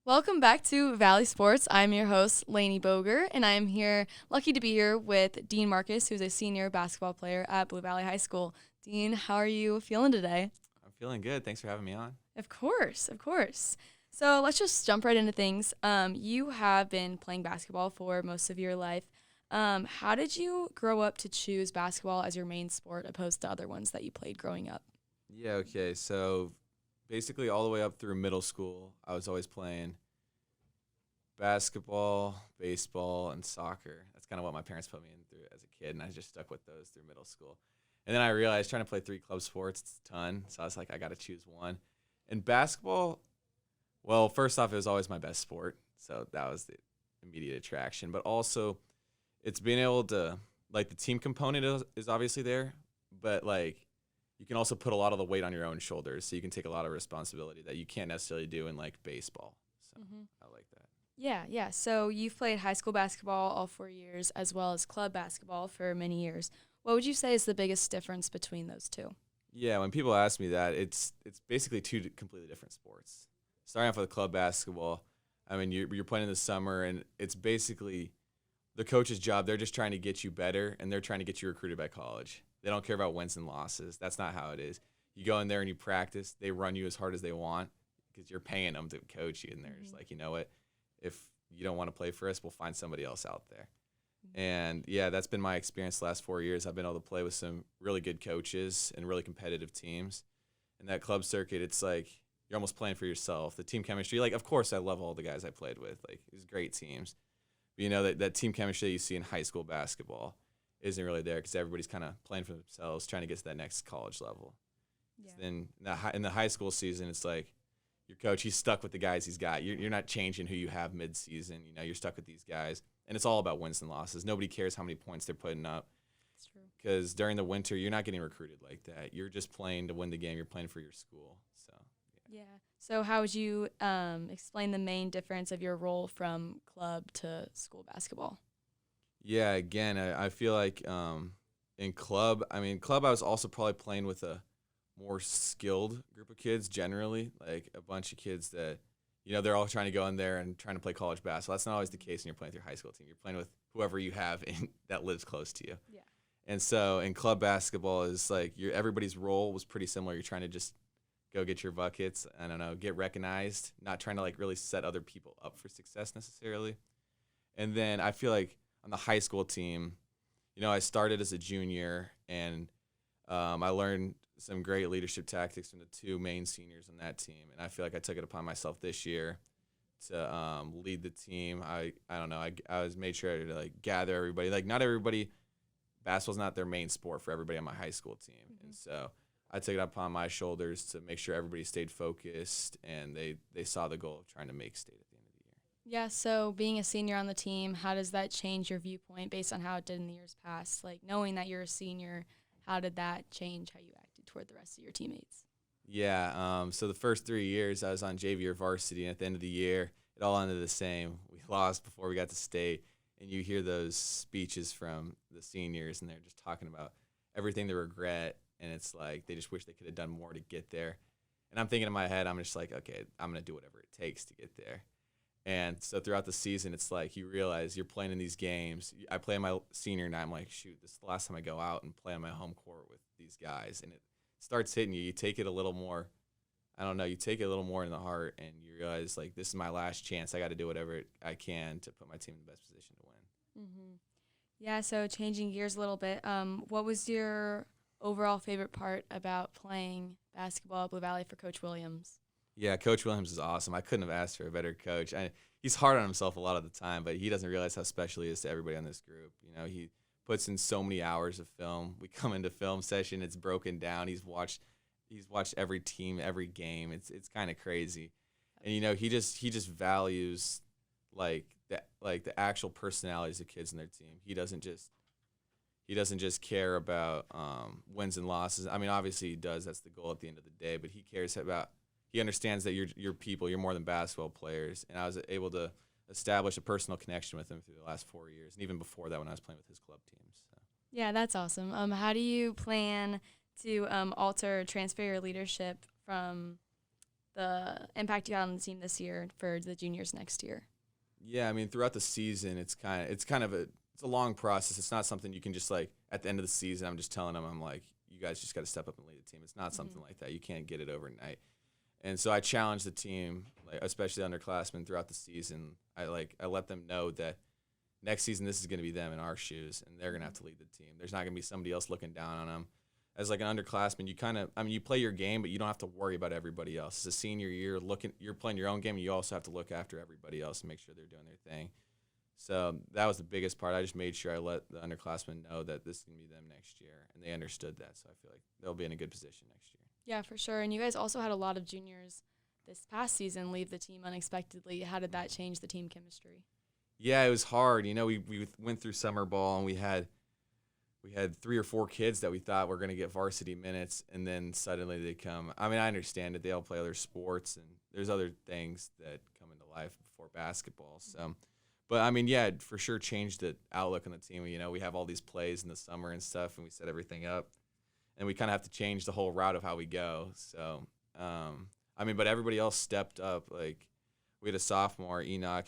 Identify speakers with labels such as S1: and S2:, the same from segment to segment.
S1: Welcome back to Valley Sports. I'm your host, Laney Boeger, and I am here, lucky to be here with Dean Marcus, who's a senior basketball player at Blue Valley High School. Dean, how are you feeling today?
S2: I'm feeling good. Thanks for having me on.
S1: Of course, of course. So let's just jump right into things. You have been playing basketball for most of your life. How did you grow up to choose basketball as your main sport opposed to other ones that you played growing up?
S2: Yeah, okay. So basically all the way up through middle school, I was always playing basketball, baseball, and soccer. That's kind of what my parents put me in through as a kid, and I just stuck with those through middle school. And then I realized trying to play 3 club sports, it's a ton. So I was like, I got to choose one. And basketball, well, first off, it was always my best sport. So that was the immediate attraction. But also, it's being able to, like, the team component is obviously there, but, like, you can also put a lot of the weight on your own shoulders. So you can take a lot of responsibility that you can't necessarily do in, like, baseball. So I like that.
S1: Yeah. So you've played high school basketball all 4 years as well as club basketball for many years. What would you say is the biggest difference between those two?
S2: Yeah, when people ask me that, it's basically two completely different sports. Starting off with club basketball, I mean, you're playing in the summer, and it's basically the coach's job. They're just trying to get you better, and they're trying to get you recruited by college. They don't care about wins and losses. That's not how it is. You go in there and you practice. They run you as hard as they want because you're paying them to coach you, and they're just like, you know what? If you don't want to play for us, we'll find somebody else out there. And, yeah, that's been my experience the last 4 years. I've been able to play with some really good coaches and really competitive teams. And that club circuit, it's like you're almost playing for yourself. The team chemistry, like, of course, I love all the guys I played with. Like, it was great teams. But, you know, that team chemistry that you see in high school basketball isn't really there because everybody's kind of playing for themselves, trying to get to that next college level.
S1: Yeah.
S2: So then in the high school season, it's like your coach, he's stuck with the guys he's got. You're not changing who you have mid-season. You know, you're stuck with these guys. And it's all about wins and losses. Nobody cares how many points they're putting up.
S1: That's true.
S2: Because during the winter, you're not getting recruited like that. You're just playing to win the game. You're playing for your school. So,
S1: Yeah. So how would you explain the main difference of your role from club to school basketball?
S2: yeah, again, I feel like in club, I was also probably playing with a more skilled group of kids generally, like a bunch of kids that, you know, they're all trying to go in there and trying to play college basketball. That's not always the case when you're playing with your high school team. You're playing with whoever you have that lives close to you.
S1: Yeah.
S2: And so in club basketball is like everybody's role was pretty similar. You're trying to just go get your buckets, I don't know, get recognized, not trying to like really set other people up for success necessarily. And then I feel like on the high school team, you know, I started as a junior, and I learned some great leadership tactics from the 2 main seniors on that team. And I feel like I took it upon myself this year to lead the team. I don't know, I was made sure to like gather everybody. Like, not everybody, basketball's not their main sport for everybody on my high school team. And so I took it upon my shoulders to make sure everybody stayed focused, and they saw the goal of trying to make state at the end of the year.
S1: Yeah, so being a senior on the team, how does that change your viewpoint based on how it did in the years past? Like, knowing that you're a senior, how did that change how you acted toward the rest of your teammates?
S2: Yeah, so the first 3 years I was on JV or varsity, and at the end of the year, it all ended the same. We lost before we got to state, and you hear those speeches from the seniors, and they're just talking about everything they regret, and it's like they just wish they could have done more to get there. And I'm thinking in my head, I'm just like, okay, I'm going to do whatever it takes to get there. And so throughout the season, it's like you realize you're playing in these games. I play my senior night. I'm like, shoot, this is the last time I go out and play on my home court with these guys. And it starts hitting you. You take it a little more, I don't know, you take it a little more in the heart, and you realize, like, this is my last chance. I got to do whatever I can to put my team in the best position to win.
S1: Yeah, so changing gears a little bit, what was your overall favorite part about playing basketball at Blue Valley for Coach Williams?
S2: Yeah, Coach Williams is awesome. I couldn't have asked for a better coach. He's hard on himself a lot of the time, but he doesn't realize how special he is to everybody on this group. You know, he puts in so many hours of film. We come into film session, it's broken down. He's watched every team, every game. It's kind of crazy. And you know, he just values like the actual personalities of kids in their team. He doesn't just care about wins and losses. I mean, obviously he does. That's the goal at the end of the day. But he understands that you're people. You're more than basketball players. And I was able to establish a personal connection with him through the last 4 years, and even before that when I was playing with his club teams. So.
S1: Yeah, that's awesome. How do you plan to alter or transfer your leadership from the impact you had on the team this year for the juniors next year?
S2: Yeah, I mean, throughout the season, it's a long process. It's not something you can just like at the end of the season. I'm just telling them, I'm like, you guys just got to step up and lead the team. It's not something like that. You can't get it overnight. And so I challenged the team, like especially the underclassmen throughout the season. I let them know that next season this is going to be them in our shoes, and they're going to have to lead the team. There's not going to be somebody else looking down on them. As like an underclassman, you play your game, but you don't have to worry about everybody else. As a senior year, you're playing your own game, and you also have to look after everybody else and make sure they're doing their thing. So that was the biggest part. I just made sure I let the underclassmen know that this is going to be them next year, and they understood that. So I feel like they'll be in a good position next year.
S1: Yeah, for sure. And you guys also had a lot of juniors this past season leave the team unexpectedly. How did that change the team chemistry?
S2: Yeah, it was hard. You know, we went through summer ball, and we had 3 or 4 kids that we thought were going to get varsity minutes, and then suddenly they come. I mean, I understand that they all play other sports, and there's other things that come into life before basketball. So, but I mean, yeah, it for sure changed the outlook on the team. You know, we have all these plays in the summer and stuff, and we set everything up, and we kind of have to change the whole route of how we go. So, I mean, but everybody else stepped up. Like, we had a sophomore, Enoch.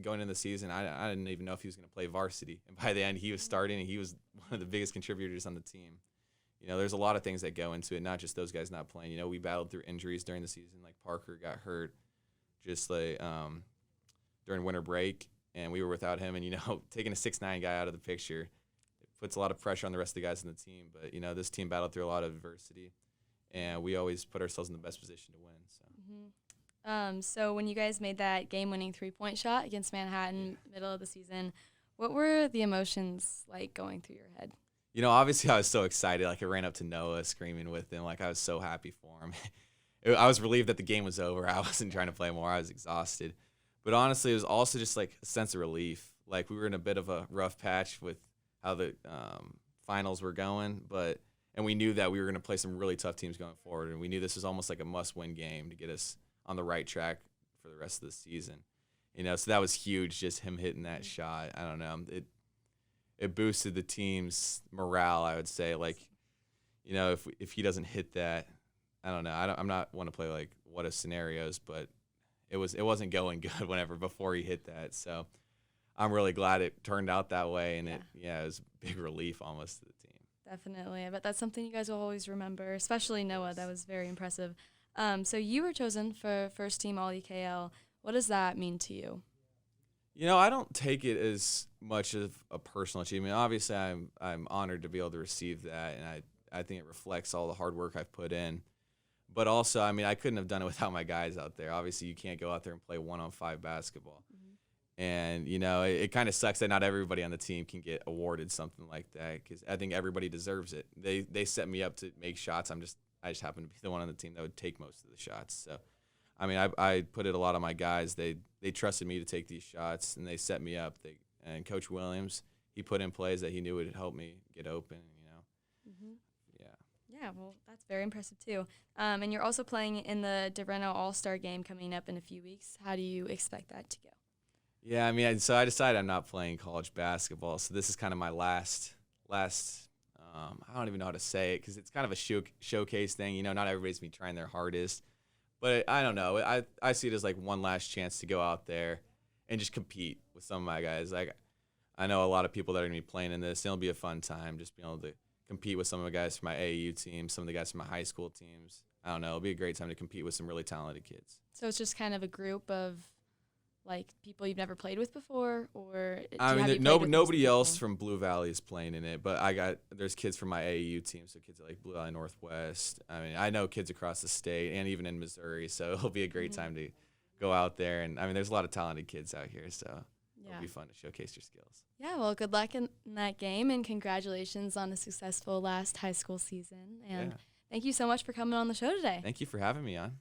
S2: Going into the season, I didn't even know if he was going to play varsity. And by the end, he was starting, and he was one of the biggest contributors on the team. You know, there's a lot of things that go into it, not just those guys not playing. You know, we battled through injuries during the season. Like, Parker got hurt just like during winter break, and we were without him. And, you know, taking a 6'9" guy out of the picture, it puts a lot of pressure on the rest of the guys in the team. But, you know, this team battled through a lot of adversity, and we always put ourselves in the best position to win. So.
S1: So when you guys made that game-winning 3-point shot against Manhattan middle of the season, what were the emotions like going through your head?
S2: You know, obviously I was so excited. Like, I ran up to Noah screaming with him. Like, I was so happy for him. I was relieved that the game was over. I wasn't trying to play more. I was exhausted. But honestly, it was also just like a sense of relief. Like, we were in a bit of a rough patch with how the finals were going, and we knew that we were going to play some really tough teams going forward, and we knew this was almost like a must-win game to get us on the right track for the rest of the season. You know, so that was huge, just him hitting that shot. I don't know. It boosted the team's morale, I would say. Like, you know, if he doesn't hit that, I don't know. I'm not want to play like what if scenarios, but it wasn't going good before he hit that. So I'm really glad it turned out that way, and it was a big relief almost to the team.
S1: Definitely. I bet that's something you guys will always remember, especially Noah. That was very impressive. So you were chosen for first team All-EKL. What does that mean to you?
S2: You know, I don't take it as much of a personal achievement. Obviously, I'm honored to be able to receive that, and I think it reflects all the hard work I've put in. But also, I mean, I couldn't have done it without my guys out there. Obviously, you can't go out there and play 1-on-5 basketball. Mm-hmm. And, you know, it kind of sucks that not everybody on the team can get awarded something like that, because I think everybody deserves it. They set me up to make shots. I just happen to be the one on the team that would take most of the shots. So, I mean, I put it a lot on my guys. They trusted me to take these shots, and they set me up. And Coach Williams, he put in plays that he knew would help me get open, you know. Mm-hmm. Yeah.
S1: Yeah, well, that's very impressive too. And you're also playing in the DeReno All-Star game coming up in a few weeks. How do you expect that to go?
S2: Yeah, I mean, so I decided I'm not playing college basketball. So this is kind of my last I don't even know how to say it, because it's kind of a showcase thing. You know, not everybody's been trying their hardest. But I don't know. I see it as like one last chance to go out there and just compete with some of my guys. Like, I know a lot of people that are going to be playing in this. It'll be a fun time just being able to compete with some of the guys from my AAU team, some of the guys from my high school teams. I don't know. It'll be a great time to compete with some really talented kids.
S1: So it's just kind of a group of like people you've never played with before, or
S2: nobody else from Blue Valley is playing in it, but there's kids from my AAU team, so kids like Blue Valley Northwest. I mean, I know kids across the state and even in Missouri, so it'll be a great time to go out there. And I mean, there's a lot of talented kids out here, so it'll be fun to showcase your skills. Yeah,
S1: well, good luck in that game, and congratulations on a successful last high school season. And thank you so much for coming on the show today.
S2: Thank you for having me on.